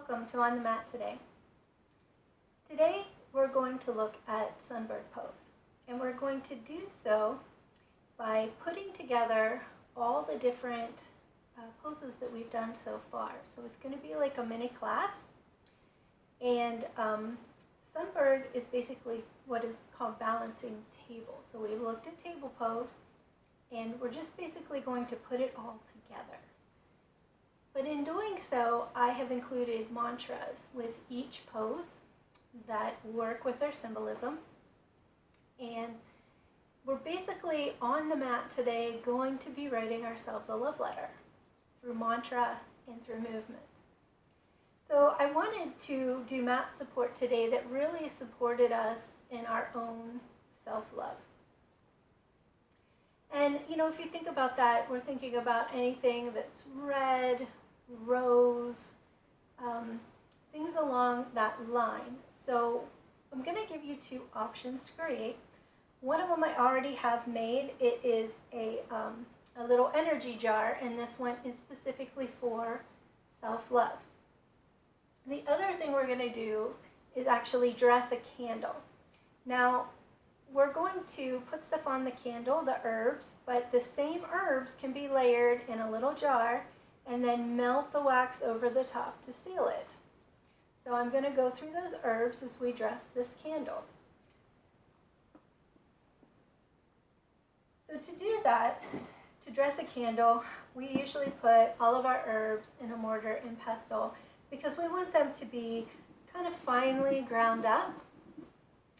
welcome to On the Mat today. Today we're going to look at Sunbird pose, and we're going to do so by putting together all the different poses that we've done so far. So it's going to be like a mini class, and Sunbird is basically what is called balancing table. So we looked at table pose, and we're just basically going to put it all together. But in doing so, I have included mantras with each pose that work with their symbolism. And we're basically on the mat today going to be writing ourselves a love letter through mantra and through movement. So I wanted to do mat support today that really supported us in our own self-love. And you know, if you think about that, we're thinking about anything that's red, rose, things along that line. So I'm going to give you two options to create. One of them I already have made. It is a little energy jar, and this one is specifically for self-love. The other thing we're going to do is actually dress a candle. Now, we're going to put stuff on the candle, the herbs, but the same herbs can be layered in a little jar and then melt the wax over the top to seal it. So I'm going to go through those herbs as we dress this candle. So to do that, to dress a candle, we usually put all of our herbs in a mortar and pestle because we want them to be kind of finely ground up.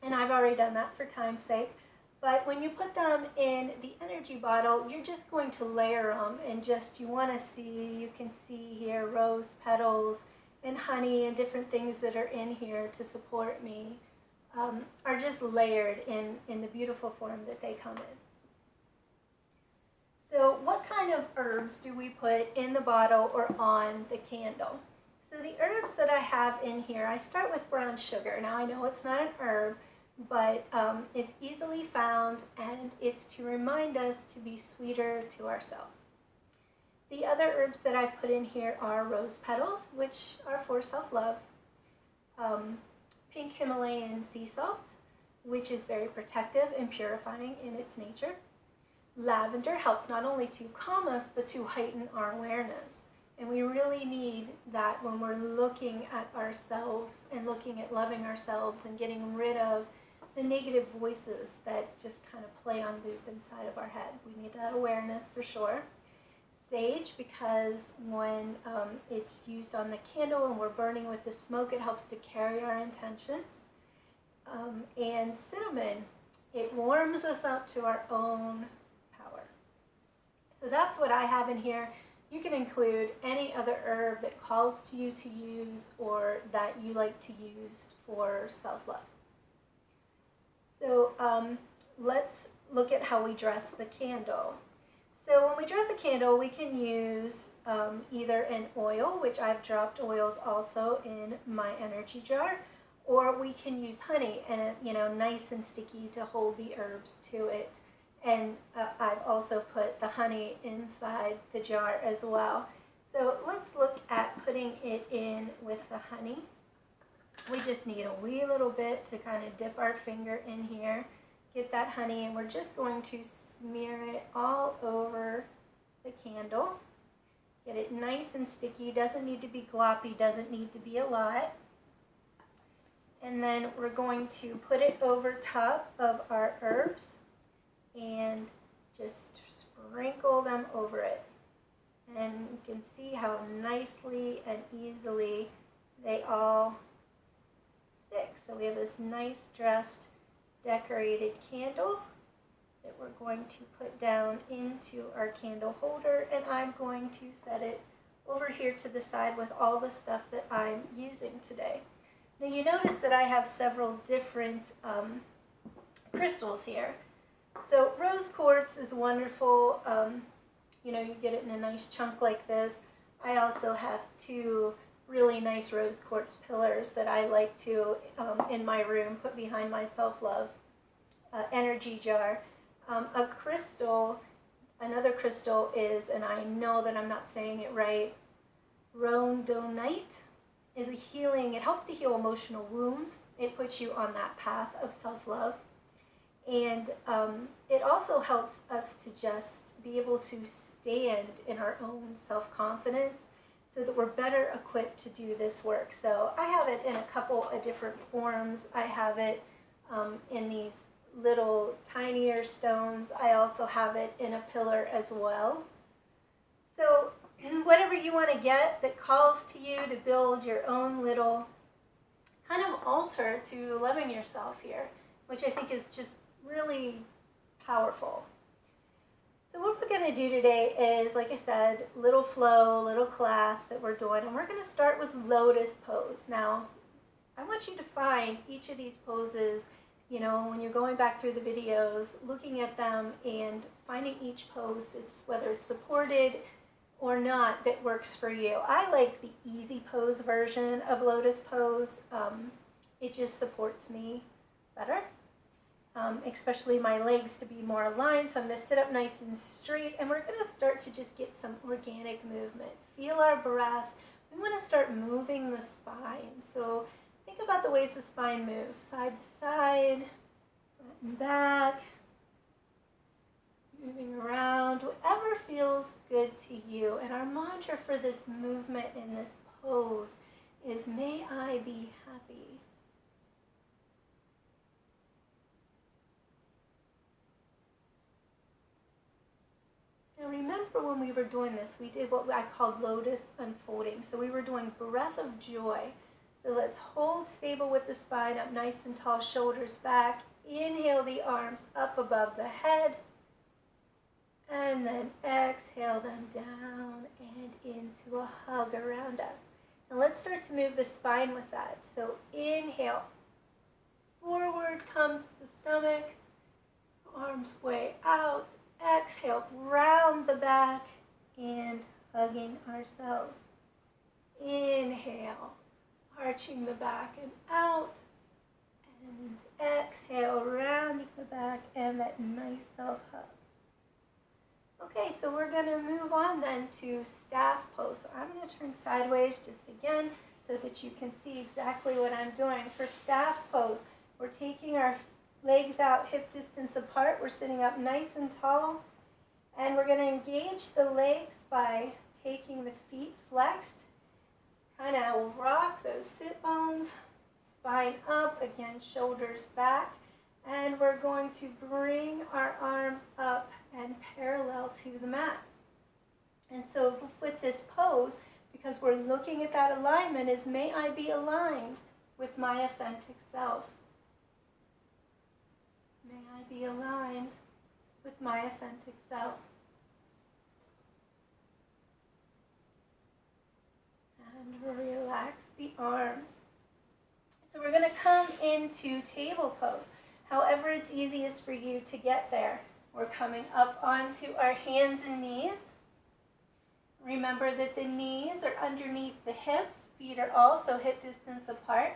And I've already done that for time's sake. But when you put them in the energy bottle, you're just going to layer them, and just, you want to see, you can see here rose petals and honey and different things that are in here to support me are just layered in the beautiful form that they come in. So what kind of herbs do we put in the bottle or on the candle? So the herbs that I have in here, I start with brown sugar. Now I know it's not an herb, but it's easily found, and it's to remind us to be sweeter to ourselves. The other herbs that I've put in here are rose petals, which are for self-love, pink Himalayan sea salt, which is very protective and purifying in its nature. Lavender helps not only to calm us, but to heighten our awareness. And we really need that when we're looking at ourselves and looking at loving ourselves and getting rid of the negative voices that just kind of play on loop inside of our head. We need that awareness for sure. Sage, because when it's used on the candle and we're burning with the smoke, it helps to carry our intentions. And cinnamon, it warms us up to our own power. So that's what I have in here. You can include any other herb that calls to you to use or that you like to use for self-love. So let's look at how we dress the candle. So when we dress a candle, we can use either an oil, which I've dropped oils also in my energy jar, or we can use honey, and nice and sticky to hold the herbs to it. And I've also put the honey inside the jar as well. So let's look at putting it in with the honey. We just need a wee little bit to kind of dip our finger in here, get that honey, and we're just going to smear it all over the candle. Get it nice and sticky, doesn't need to be gloppy, doesn't need to be a lot. And then we're going to put it over top of our herbs and just sprinkle them over it. And you can see how nicely and easily they all stick. So we have this nice dressed, decorated candle that we're going to put down into our candle holder, and I'm going to set it over here to the side with all the stuff that I'm using today. Now you notice that I have several different crystals here. So rose quartz is wonderful. You get it in a nice chunk like this. I also have two really nice rose quartz pillars that I like to, in my room, put behind my self-love energy jar. Another crystal is, and I know that I'm not saying it right, Rhodonite. is a healing. It helps to heal emotional wounds. It puts you on that path of self-love. And it also helps us to just be able to stand in our own self-confidence so that we're better equipped to do this work. So I have it in a couple of different forms. I have it in these little tinier stones. I also have it in a pillar as well. So whatever you want to get that calls to you to build your own little kind of altar to loving yourself here, which I think is just really powerful. So what we're going to do today is, like I said, little flow, little class that we're doing, and we're going to start with Lotus pose. Now, I want you to find each of these poses, you know, when you're going back through the videos, looking at them and finding each pose, whether it's supported or not, that works for you. I like the easy pose version of Lotus pose. It just supports me better. Especially my legs to be more aligned. So I'm going to sit up nice and straight, and we're going to start to just get some organic movement. Feel our breath. We want to start moving the spine. So think about the ways the spine moves, side to side, front and back, moving around, whatever feels good to you. And our mantra for this movement in this pose is, may I be happy. Now remember, when we were doing this, we did what I called Lotus unfolding. So we were doing breath of joy. So let's hold stable with the spine up nice and tall, shoulders back. Inhale the arms up above the head. And then exhale them down and into a hug around us. Now let's start to move the spine with that. So inhale. Forward comes the stomach. Arms way out. Exhale, round the back and hugging ourselves. Inhale, arching the back and out. And exhale, rounding the back and that nice self-hug. Okay, so we're going to move on then to staff pose. So I'm going to turn sideways just again so that you can see exactly what I'm doing. For staff pose, we're taking our legs out hip distance apart. We're sitting up nice and tall. And we're going to engage the legs by taking the feet flexed. Kind of rock those sit bones. Spine up, again, shoulders back. And we're going to bring our arms up and parallel to the mat. And so with this pose, because we're looking at that alignment, is may I be aligned with my authentic self. May I be aligned with my authentic self. And relax the arms. So we're going to come into table pose. However it's easiest for you to get there. We're coming up onto our hands and knees. Remember that the knees are underneath the hips. Feet are also hip distance apart.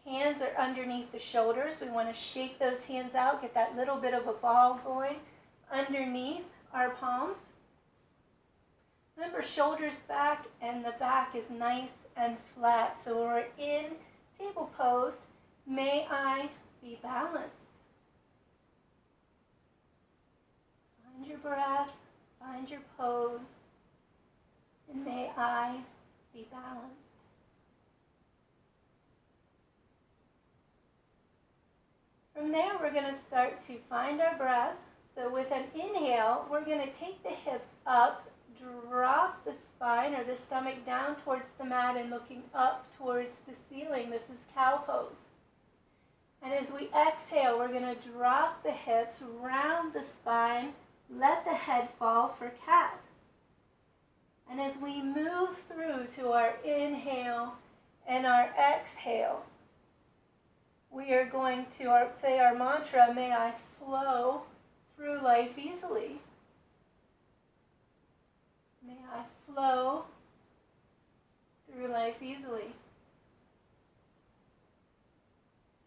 Hands are underneath the shoulders. We want to shake those hands out, get that little bit of a ball going underneath our palms. Remember, shoulders back and the back is nice and flat. So when we're in table pose, may I be balanced. Find your breath, find your pose, and may I be balanced. From there, we're going to start to find our breath. So with an inhale, we're going to take the hips up, drop the spine or the stomach down towards the mat and looking up towards the ceiling. This is cow pose. And as we exhale, we're going to drop the hips, round the spine, let the head fall for cat. And as we move through to our inhale and our exhale, we are going to say our mantra, may I flow through life easily. May I flow through life easily.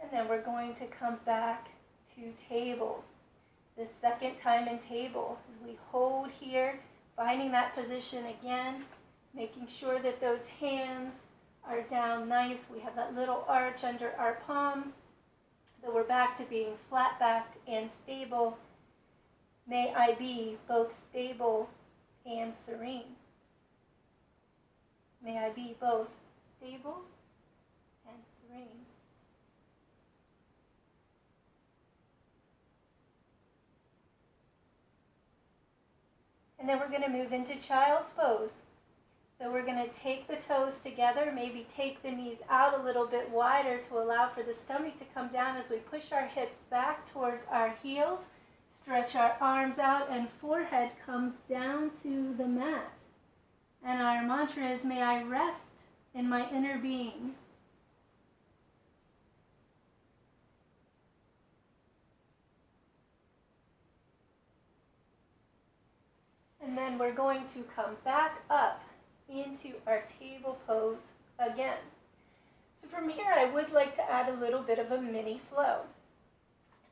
And then we're going to come back to table. The second time in table, as we hold here, finding that position again, making sure that those hands are down nice. We have that little arch under our palm. So we're back to being flat-backed and stable. May I be both stable and serene. May I be both stable and serene. And then we're going to move into child's pose. So we're going to take the toes together, maybe take the knees out a little bit wider to allow for the stomach to come down as we push our hips back towards our heels. Stretch our arms out and forehead comes down to the mat. And our mantra is, may I rest in my inner being. And then we're going to come back up into our table pose again. So from here, I would like to add a little bit of a mini flow.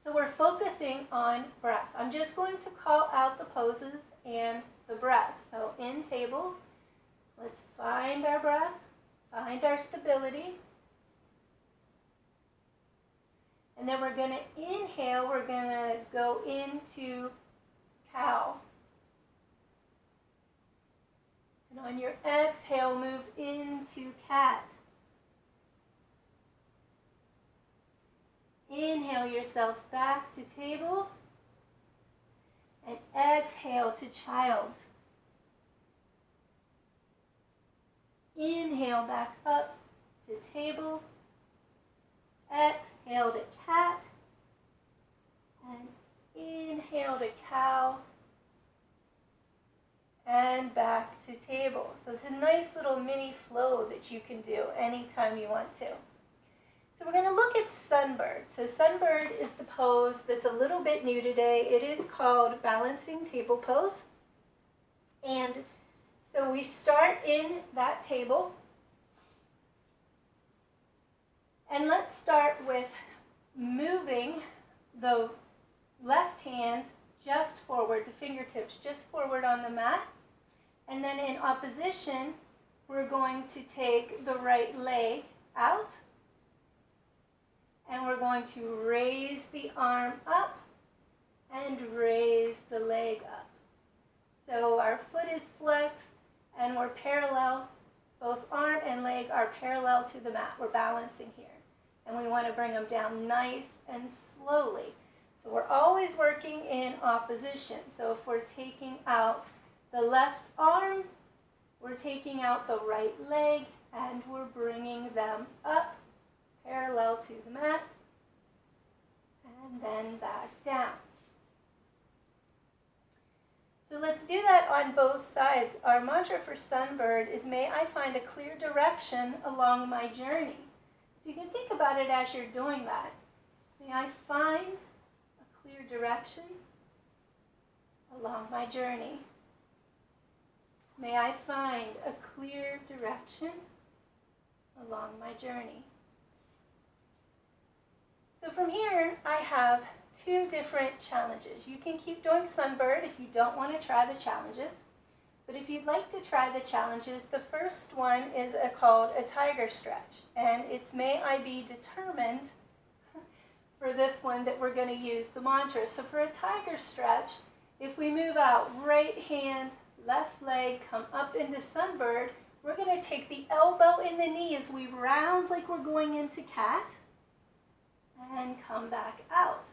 So we're focusing on breath. I'm just going to call out the poses and the breath. So in table, let's find our breath, find our stability. And then we're going to inhale, we're going to go into cow. And on your exhale, move into cat. Inhale yourself back to table. And exhale to child. Inhale back up to table. Exhale to cat. And inhale to cow. And back to table. So it's a nice little mini flow that you can do anytime you want to. So we're going to look at Sunbird. So Sunbird is the pose that's a little bit new today. It is called balancing table pose. And so we start in that table. And let's start with moving the left hand just forward, the fingertips just forward on the mat. And then in opposition, we're going to take the right leg out. And we're going to raise the arm up and raise the leg up. So our foot is flexed and we're parallel. Both arm and leg are parallel to the mat. We're balancing here. And we want to bring them down nice and slowly. So we're always working in opposition. So if we're taking out the left arm, we're taking out the right leg, and we're bringing them up parallel to the mat, and then back down. So let's do that on both sides. Our mantra for Sunbird is, may I find a clear direction along my journey. So you can think about it as you're doing that. May I find clear direction along my journey. May I find a clear direction along my journey. So from here, I have two different challenges. You can keep doing Sunbird if you don't want to try the challenges. But if you'd like to try the challenges, the first one is called a tiger stretch. And it's may I be determined for this one that we're going to use the mantra. So for a tiger stretch, if we move out right hand, left leg, come up into Sunbird, we're going to take the elbow in the knee as we round like we're going into cat, and come back out,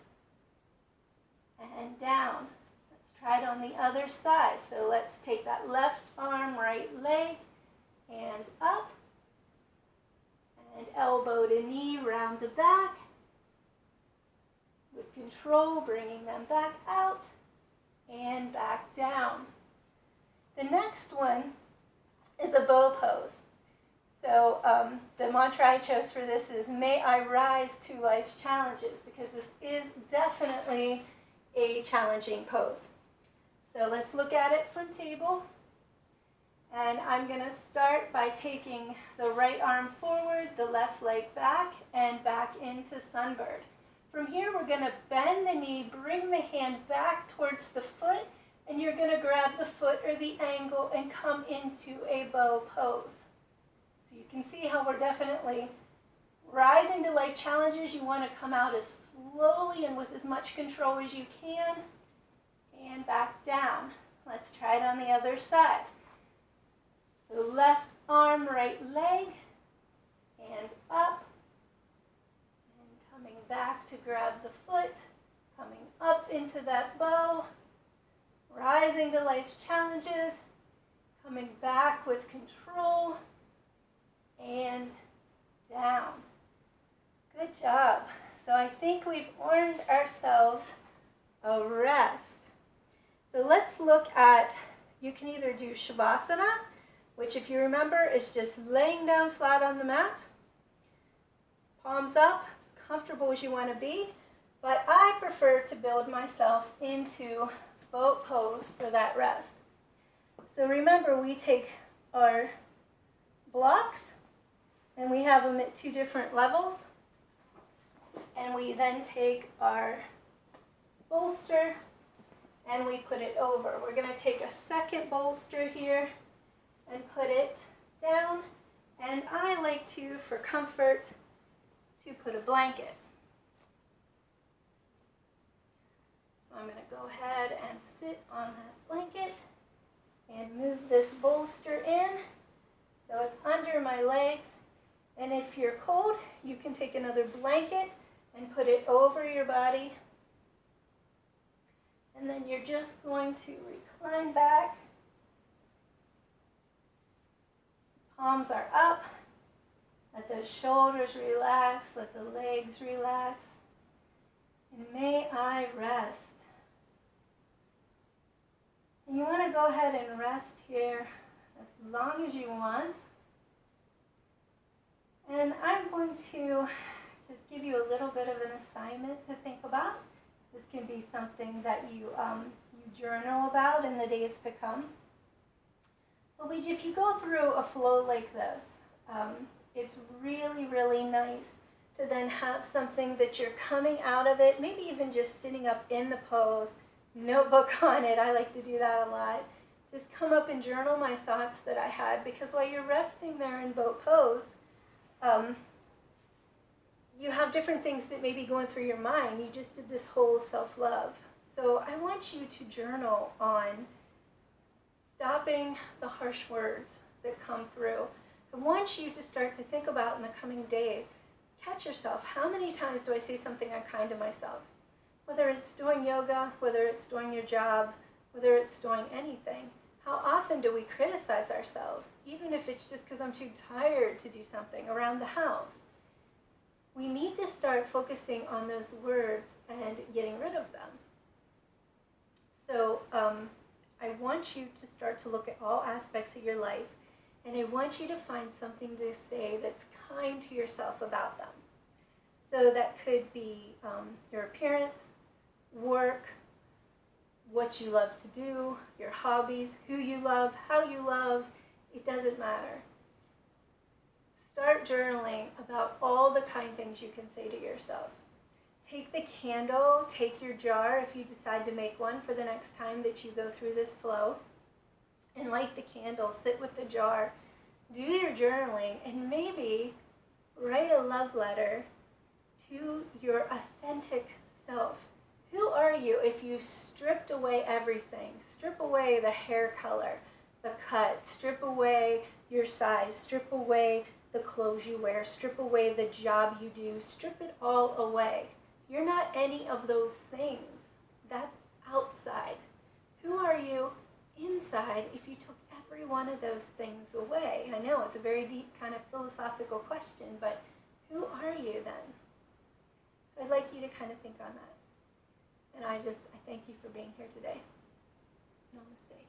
and down. Let's try it on the other side. So let's take that left arm, right leg, hand up, and elbow to knee, round the back, with control, bringing them back out and back down. The next one is a bow pose. So the mantra I chose for this is, may I rise to life's challenges, because this is definitely a challenging pose. So let's look at it from table. And I'm going to start by taking the right arm forward, the left leg back, and back into Sunbird. From here, we're going to bend the knee, bring the hand back towards the foot, and you're going to grab the foot or the ankle and come into a bow pose. So You can see how we're definitely rising to life challenges. You want to come out as slowly and with as much control as you can. And back down. Let's try it on the other side. So left arm, right leg, and up. And coming back to grab the foot. Coming up into that bow. Rising to life's challenges. Coming back with control. And down. Good job. So I think we've earned ourselves a rest. So let's look at, you can either do Shavasana, which if you remember is just laying down flat on the mat, palms up, as comfortable as you want to be, but I prefer to build myself into boat pose for that rest. So remember, we take our blocks and we have them at 2 different levels, and we then take our bolster and we put it over. We're going to take a second bolster here and put it down. And I like to, for comfort, to put a blanket. So I'm going to go ahead and sit on that blanket and move this bolster in so it's under my legs. And if you're cold, you can take another blanket and put it over your body. And then you're just going to recline back. Palms are up. Let the shoulders relax. Let the legs relax. And may I rest. And you want to go ahead and rest here as long as you want. And I'm going to just give you a little bit of an assignment to think about. This can be something that you journal about in the days to come. But if you go through a flow like this, it's really, really nice to then have something that you're coming out of it, maybe even just sitting up in the pose, notebook on it. I like to do that a lot. Just come up and journal my thoughts that I had, because while you're resting there in boat pose, you have different things that may be going through your mind. You just did this whole self-love. So I want you to journal on stopping the harsh words that come through. I want you to start to think about in the coming days, catch yourself. How many times do I say something unkind to myself? Whether it's doing yoga, whether it's doing your job, whether it's doing anything. How often do we criticize ourselves, even if it's just because I'm too tired to do something around the house? We need to start focusing on those words and getting rid of them. So I want you to start to look at all aspects of your life, and I want you to find something to say that's kind to yourself about them. So that could be your appearance, work, what you love to do, your hobbies, who you love, how you love. It doesn't matter. Start journaling about all the kind things you can say to yourself. Take the candle, take your jar if you decide to make one for the next time that you go through this flow, and light the candle, sit with the jar, do your journaling, and maybe write a love letter to your authentic self. Who are you if you stripped away everything? Strip away the hair color, the cut, strip away your size, strip away the clothes you wear, strip away the job you do, strip it all away. You're not any of those things. That's outside. Who are you inside if you took every one of those things away? I know it's a very deep kind of philosophical question, but who are you then? So I'd like you to kind of think on that. And I thank you for being here today. Namaste.